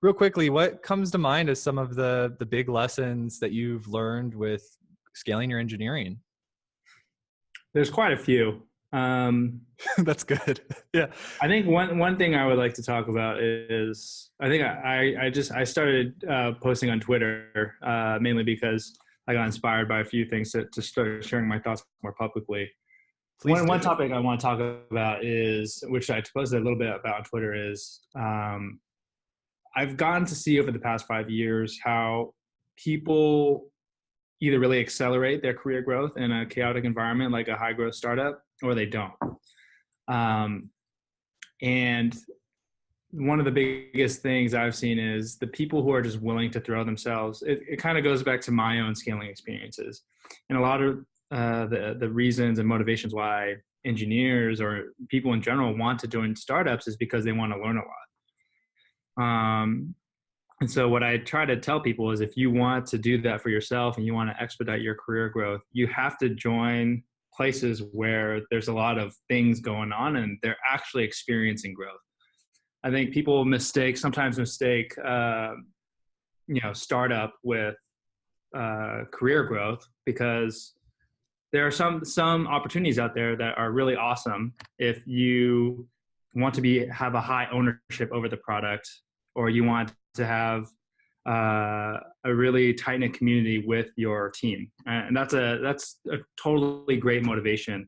Real quickly, what comes to mind as some of the big lessons that you've learned with scaling your engineering? There's quite a few. Um, That's good. Yeah. I think one thing I would like to talk about is I think I started posting on Twitter mainly because I got inspired by a few things to start sharing my thoughts more publicly. Please One do. topic I want to talk about is, which I posted a little bit about on Twitter, is I've gotten to see over the past 5 years how people either really accelerate their career growth in a chaotic environment like a high growth startup, or they don't. Um, and one of the biggest things I've seen is the people who are just willing to throw themselves. It kind of goes back to my own scaling experiences, and a lot of the reasons and motivations why engineers or people in general want to join startups is because they want to learn a lot. And so what I try to tell people is if you want to do that for yourself and you want to expedite your career growth, you have to join places where there's a lot of things going on and they're actually experiencing growth. I think people sometimes mistake, startup with career growth, because there are some opportunities out there that are really awesome if you want to have a high ownership over the product, or you want to have a really tight knit community with your team, and that's a totally great motivation.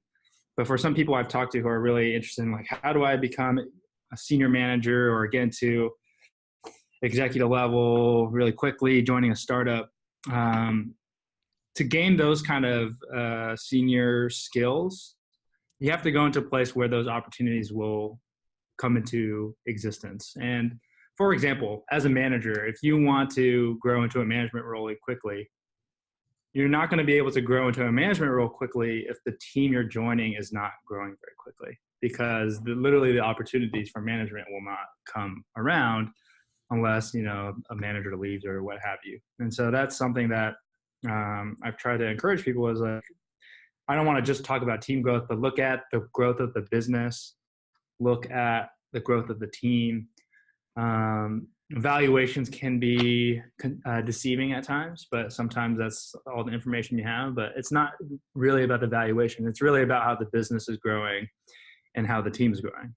But for some people I've talked to who are really interested in, like, how do I become a senior manager or get into executive level really quickly, joining a startup, to gain those kind of senior skills, you have to go into a place where those opportunities will come into existence. And for example, as a manager, if you want to grow into a management role quickly, you're not going to be able to grow into a management role quickly if the team you're joining is not growing very quickly, because literally the opportunities for management will not come around unless, a manager leaves or what have you. And so that's something that I've tried to encourage people is, like, I don't want to just talk about team growth, but look at the growth of the business, look at the growth of the team. Evaluations can be deceiving at times, but sometimes that's all the information you have. But it's not really about the valuation. It's really about how the business is growing and how the team is growing.